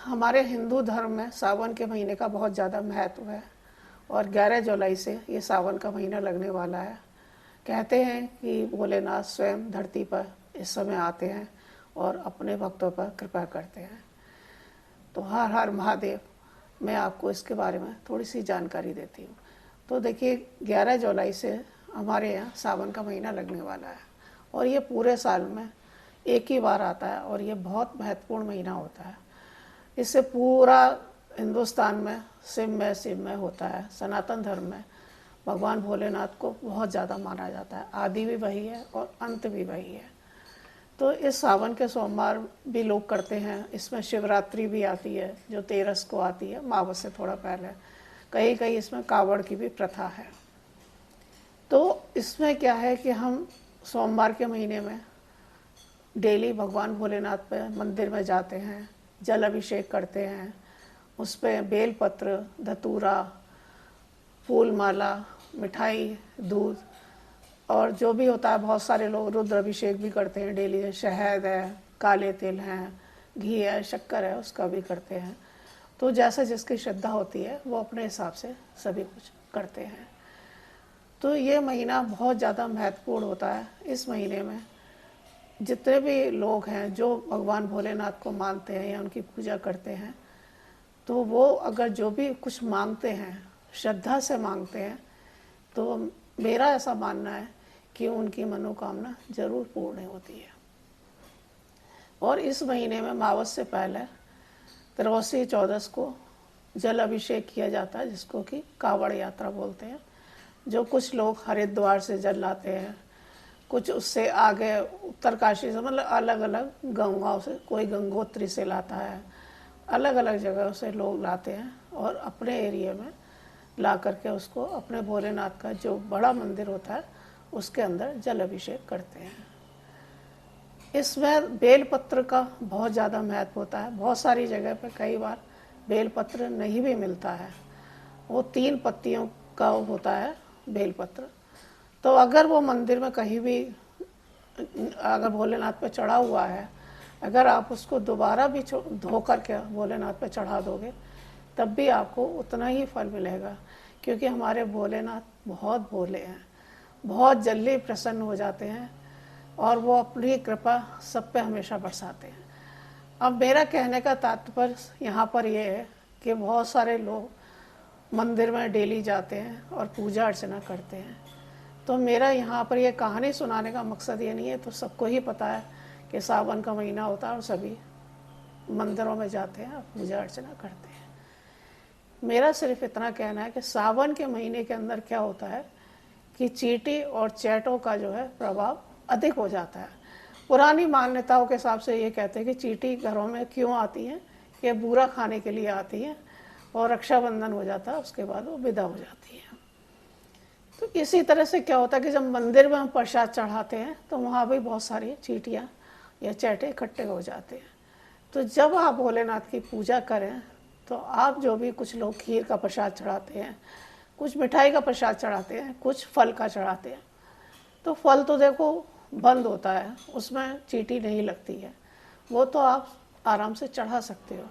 हमारे हिंदू धर्म में सावन के महीने का बहुत ज़्यादा महत्व है और 11 जुलाई से ये सावन का महीना लगने वाला है। कहते हैं कि भोलेनाथ स्वयं धरती पर इस समय आते हैं और अपने भक्तों पर कृपा करते हैं। तो हर हर महादेव, मैं आपको इसके बारे में थोड़ी सी जानकारी देती हूँ। तो देखिए, 11 जुलाई से हमारे यहाँ सावन का महीना लगने वाला है और ये पूरे साल में एक ही बार आता है और ये बहुत महत्वपूर्ण महीना होता है। इससे पूरा हिंदुस्तान में शिवमय होता है। सनातन धर्म में भगवान भोलेनाथ को बहुत ज़्यादा माना जाता है। आदि भी वही है और अंत भी वही है। तो इस सावन के सोमवार भी लोग करते हैं। इसमें शिवरात्रि भी आती है जो 13 को आती है, अमावस से थोड़ा पहले। कहीं कहीं इसमें कावड़ की भी प्रथा है। तो इसमें क्या है कि हम सोमवार के महीने में डेली भगवान भोलेनाथ पे मंदिर में जाते हैं, जल अभिषेक करते हैं। उस पर बेलपत्र, धतूरा, फूल माला, मिठाई, दूध और जो भी होता है, बहुत सारे लोग रुद्र अभिषेक भी करते हैं डेली। शहद है, काले तिल हैं, घी है, शक्कर है, उसका भी करते हैं। तो जैसे जिसकी श्रद्धा होती है वो अपने हिसाब से सभी कुछ करते हैं। तो ये महीना बहुत ज़्यादा महत्वपूर्ण होता है। इस महीने में जितने भी लोग हैं जो भगवान भोलेनाथ को मानते हैं या उनकी पूजा करते हैं, तो वो अगर जो भी कुछ मांगते हैं, श्रद्धा से मांगते हैं, तो मेरा ऐसा मानना है कि उनकी मनोकामना जरूर पूर्ण होती है। और इस महीने में अमावस से पहले 13-14 को जल अभिषेक किया जाता है, जिसको कि कावड़ यात्रा बोलते हैं। जो कुछ लोग हरिद्वार से जल लाते हैं, कुछ उससे आगे उत्तरकाशी से, मतलब अलग अलग गंगाओं से, कोई गंगोत्री से लाता है, अलग अलग जगहों से लोग लाते हैं और अपने एरिया में ला करके उसको अपने भोलेनाथ का जो बड़ा मंदिर होता है उसके अंदर जल अभिषेक करते हैं। इसमें बेलपत्र का बहुत ज़्यादा महत्व होता है। बहुत सारी जगह पर कई बार बेलपत्र नहीं भी मिलता है। वो 3 पत्तियों का होता है बेलपत्र। तो अगर वो मंदिर में कहीं भी अगर भोलेनाथ पे चढ़ा हुआ है, अगर आप उसको दोबारा भी धो करके भोलेनाथ पे चढ़ा दोगे, तब भी आपको उतना ही फल मिलेगा। क्योंकि हमारे भोलेनाथ बहुत भोले हैं, बहुत जल्दी प्रसन्न हो जाते हैं और वो अपनी कृपा सब पे हमेशा बरसाते हैं। अब मेरा कहने का तात्पर्य यहाँ पर ये है कि बहुत सारे लोग मंदिर में डेली जाते हैं और पूजा अर्चना करते हैं। तो मेरा यहाँ पर ये कहानी सुनाने का मकसद ये नहीं है। तो सबको ही पता है कि सावन का महीना होता है और सभी मंदिरों में जाते हैं और पूजा अर्चना करते हैं। मेरा सिर्फ इतना कहना है कि सावन के महीने के अंदर क्या होता है कि चींटी और चैटों का जो है प्रभाव अधिक हो जाता है। पुरानी मान्यताओं के हिसाब से ये कहते हैं कि चींटी घरों में क्यों आती हैं, कि बूरा खाने के लिए आती हैं और रक्षाबंधन हो जाता है, उसके बाद वो विदा हो जाती है। तो इसी तरह से क्या होता है कि जब मंदिर में हम प्रसाद चढ़ाते हैं तो वहाँ भी बहुत सारी चींटियाँ या चैटे इकट्ठे हो जाते हैं। तो जब आप भोलेनाथ की पूजा करें तो आप जो भी, कुछ लोग खीर का प्रसाद चढ़ाते हैं, कुछ मिठाई का प्रसाद चढ़ाते हैं, कुछ फल का चढ़ाते हैं। तो फल तो देखो बंद होता है, उसमें चींटी नहीं लगती है, वो तो आप आराम से चढ़ा सकते हो।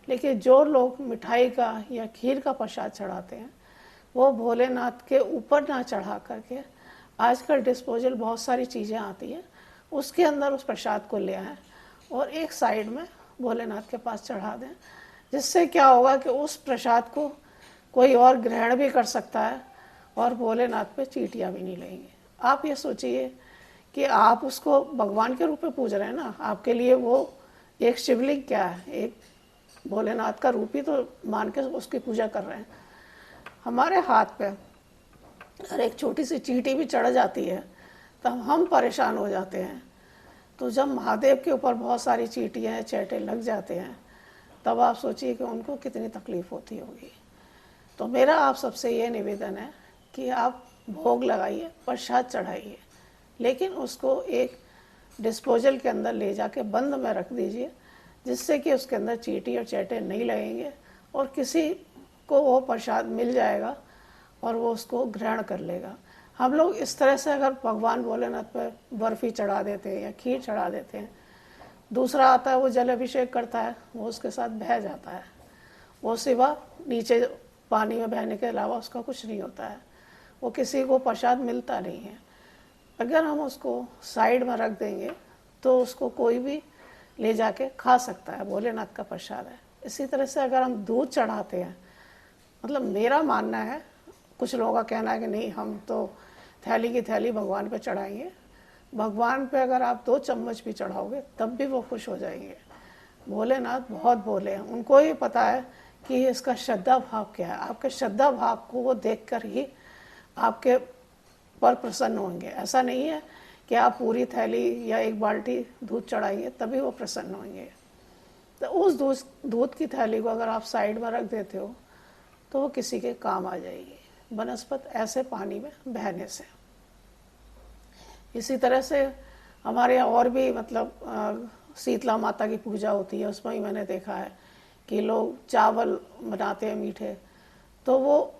लेकिन जो लोग मिठाई का या खीर का प्रसाद चढ़ाते हैं, वो भोलेनाथ के ऊपर ना चढ़ा करके, आजकल डिस्पोजल बहुत सारी चीज़ें आती हैं, उसके अंदर उस प्रसाद को ले आएँ और एक साइड में भोलेनाथ के पास चढ़ा दें। जिससे क्या होगा कि उस प्रसाद को कोई और ग्रहण भी कर सकता है और भोलेनाथ पे चींटियाँ भी नहीं लगेंगी। आप ये सोचिए कि आप उसको भगवान के रूप में पूज रहे हैं ना, आपके लिए वो एक शिवलिंग क्या है, एक भोलेनाथ का रूप ही तो मान के उसकी पूजा कर रहे हैं। हमारे हाथ पे अगर एक छोटी सी चींटी भी चढ़ जाती है तब हम परेशान हो जाते हैं। तो जब महादेव के ऊपर बहुत सारी चींटियाँ चैटे लग जाते हैं, तब आप सोचिए कि उनको कितनी तकलीफ होती होगी। तो मेरा आप सबसे ये निवेदन है कि आप भोग लगाइए, प्रसाद चढ़ाइए, लेकिन उसको एक डिस्पोजल के अंदर ले जाके बंद में रख दीजिए, जिससे कि उसके अंदर चींटी और चैटे नहीं लगेंगे और किसी को वो प्रसाद मिल जाएगा और वो उसको ग्रहण कर लेगा। हम लोग इस तरह से अगर भगवान भोलेनाथ पर बर्फ़ी चढ़ा देते हैं या खीर चढ़ा देते हैं दूसरा आता है वो जल अभिषेक करता है, वो उसके साथ बह जाता है, वो सिवा नीचे पानी में बहने के अलावा उसका कुछ नहीं होता है, वो किसी को प्रसाद मिलता नहीं है। अगर हम उसको साइड में रख देंगे तो उसको कोई भी ले जाके खा सकता है, भोलेनाथ का प्रसाद है। इसी तरह से अगर हम दूध चढ़ाते हैं, मतलब मेरा मानना है, कुछ लोगों का कहना है कि नहीं हम तो थैली की थैली भगवान पे चढ़ाएंगे, भगवान पे अगर आप 2 चम्मच भी चढ़ाओगे तब भी वो खुश हो जाएंगे। भोलेनाथ बहुत भोले हैं, उनको ही पता है कि इसका श्रद्धा भाव क्या है। आपके श्रद्धा भाव को वो देखकर ही आपके पर प्रसन्न होंगे। ऐसा नहीं है कि आप पूरी थैली या 1 बाल्टी दूध चढ़ाएंगे तभी वो प्रसन्न होंगे। तो उस दूध की थैली को अगर आप साइड में रख देते हो तो वो किसी के काम आ जाएगी बनस्पत ऐसे पानी में बहने से। इसी तरह से हमारे यहाँ और भी मतलब शीतला माता की पूजा होती है, उसमें ही मैंने देखा है कि लोग चावल बनाते हैं मीठे, तो वो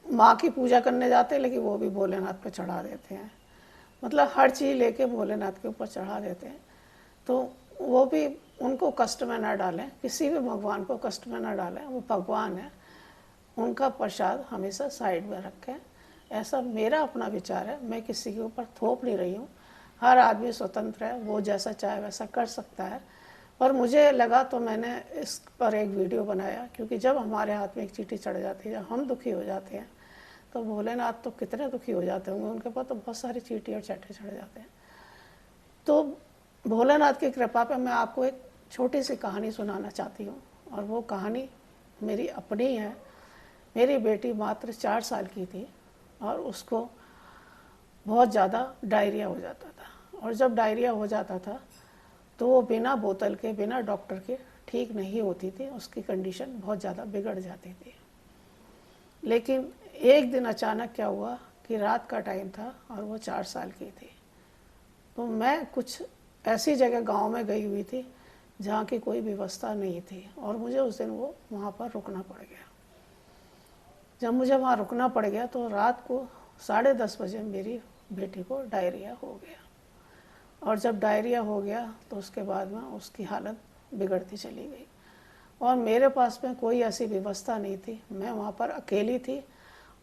माँ की पूजा करने जाते हैं लेकिन वो भी भोलेनाथ पे चढ़ा देते हैं। मतलब हर चीज़ लेके भोलेनाथ के ऊपर चढ़ा देते हैं। तो वो भी उनको कष्ट में ना डालें, किसी भी भगवान को कष्ट में ना डालें, वो भगवान है, उनका प्रसाद हमेशा साइड में रखें। ऐसा मेरा अपना विचार है, मैं किसी के ऊपर थोप नहीं रही हूँ। हर आदमी स्वतंत्र है, वो जैसा चाहे वैसा कर सकता है। पर मुझे लगा तो मैंने इस पर एक वीडियो बनाया, क्योंकि जब हमारे हाथ में एक चींटी चढ़ जाती है, जब हम दुखी हो जाते हैं, तो भोलेनाथ तो कितने दुखी हो जाते होंगे, उनके पास तो बहुत सारी चींटी और चट्टे चढ़ जाते हैं। तो भोलेनाथ की कृपा पे मैं आपको एक छोटी सी कहानी सुनाना चाहती हूँ, और वो कहानी मेरी अपनी है। मेरी बेटी मात्र 4 साल की थी और उसको बहुत ज़्यादा डायरिया हो जाता था, और जब डायरिया हो जाता था तो वो बिना बोतल के, बिना डॉक्टर के ठीक नहीं होती थी, उसकी कंडीशन बहुत ज़्यादा बिगड़ जाती थी। लेकिन एक दिन अचानक क्या हुआ कि रात का टाइम था और वो 4 साल की थी। तो मैं कुछ ऐसी जगह गांव में गई हुई थी जहाँ की कोई व्यवस्था नहीं थी, और मुझे उस दिन वो वहाँ पर रुकना पड़ गया। जब मुझे वहाँ रुकना पड़ गया तो रात को 10:30 बजे मेरी बेटी को डायरिया हो गया, और जब डायरिया हो गया तो उसके बाद में उसकी हालत बिगड़ती चली गई, और मेरे पास में कोई ऐसी व्यवस्था नहीं थी। मैं वहाँ पर अकेली थी,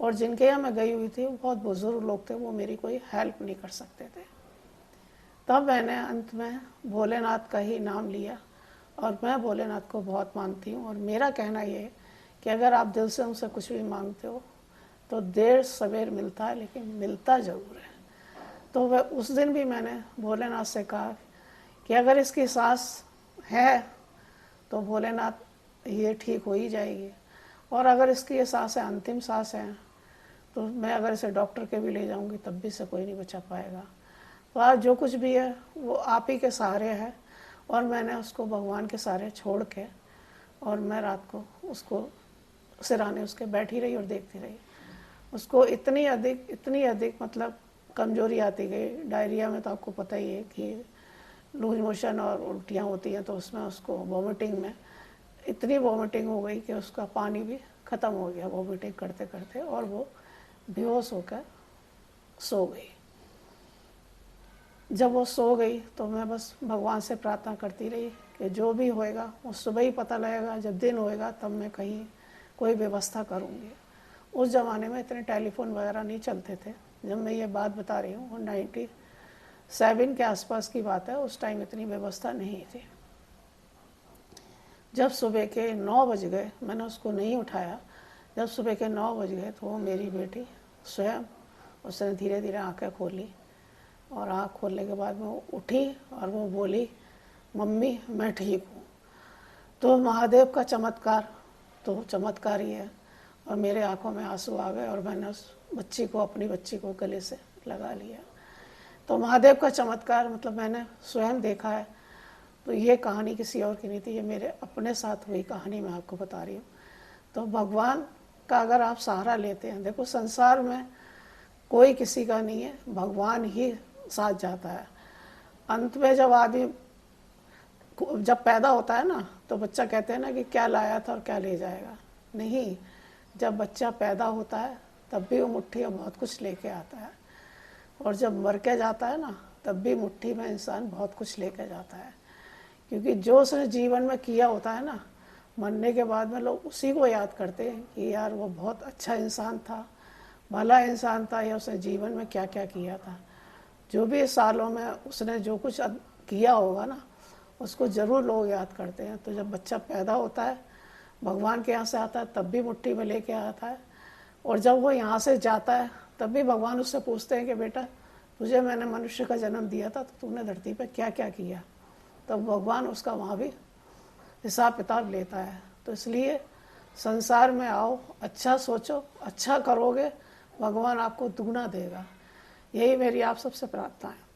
और जिनके यहाँ मैं गई हुई थी वो बहुत बुजुर्ग लोग थे, वो मेरी कोई हेल्प नहीं कर सकते थे। तब मैंने अंत में भोलेनाथ का ही नाम लिया, और मैं भोलेनाथ को बहुत मानती हूँ। और मेरा कहना ये है कि अगर आप दिल से उनसे कुछ भी मांगते हो तो देर सवेर मिलता है, लेकिन मिलता ज़रूर है। तो वह उस दिन भी मैंने भोलेनाथ से कहा कि अगर इसकी सांस है तो भोलेनाथ ये ठीक हो ही जाएगी, और अगर इसकी ये सांस है, अंतिम सांस है, तो मैं अगर इसे डॉक्टर के भी ले जाऊंगी तब भी से कोई नहीं बचा पाएगा। तो आज जो कुछ भी है वो आप ही के सहारे है, और मैंने उसको भगवान के सहारे छोड़ के, और मैं रात को उसको सिराने उसके बैठी रही और देखती रही। उसको इतनी अधिक मतलब कमजोरी आती गई। डायरिया में तो आपको पता ही है कि लूज मोशन और उल्टियाँ होती हैं, तो उसमें उसको वॉमिटिंग में इतनी वॉमिटिंग हो गई कि उसका पानी भी ख़त्म हो गया वॉमिटिंग करते करते, और वो बेहोश होकर सो गई। जब वो सो गई तो मैं बस भगवान से प्रार्थना करती रही कि जो भी होएगा वो सुबह ही पता लगेगा, जब दिन होएगा तब मैं कहीं कोई व्यवस्था करूँगी। उस ज़माने में इतने टेलीफोन वगैरह नहीं चलते थे। जब मैं ये बात बता रही हूँ 97 के आसपास की बात है, उस टाइम इतनी व्यवस्था नहीं थी। जब सुबह के 9 बज गए, मैंने उसको नहीं उठाया। जब सुबह के 9 बज गए तो मेरी बेटी स्वयं उसने धीरे धीरे आंखें खोली, और आँख खोलने के बाद वो उठी और वो बोली, मम्मी मैं ठीक हूँ। तो महादेव का चमत्कार तो चमत्कार ही है, और मेरे आंखों में आंसू आ गए, और मैंने उस बच्ची को, अपनी बच्ची को गले से लगा लिया। तो महादेव का चमत्कार मतलब मैंने स्वयं देखा है। तो ये कहानी किसी और की नहीं थी, ये मेरे अपने साथ हुई कहानी मैं आपको बता रही हूँ। तो भगवान का अगर आप सहारा लेते हैं, देखो संसार में कोई किसी का नहीं है, भगवान ही साथ जाता है। अंत में जब आदमी जब पैदा होता है ना, तो बच्चा कहते हैं ना कि क्या लाया था और क्या ले जाएगा। नहीं, जब बच्चा पैदा होता है तब भी वो मुट्ठी में बहुत कुछ लेके आता है, और जब मर के जाता है ना तब भी मुट्ठी में इंसान बहुत कुछ लेके जाता है। क्योंकि जो उसने जीवन में किया होता है ना, मरने के बाद में लोग उसी को याद करते हैं कि यार वो बहुत अच्छा इंसान था, भला इंसान था, या उसने जीवन में क्या क्या किया था। जो भी सालों में उसने जो कुछ किया होगा ना, उसको ज़रूर लोग याद करते हैं। तो जब बच्चा पैदा होता है, भगवान के यहाँ से आता है, तब भी मुट्ठी में लेके आता है, और जब वो यहाँ से जाता है तब भी भगवान उससे पूछते हैं कि बेटा, तुझे मैंने मनुष्य का जन्म दिया था, तो तूने धरती पर क्या क्या किया। तब भगवान उसका वहाँ भी हिसाब किताब लेता है। तो इसलिए संसार में आओ, अच्छा सोचो, अच्छा करोगे, भगवान आपको दुगना देगा। यही मेरी आप सबसे प्रार्थना है।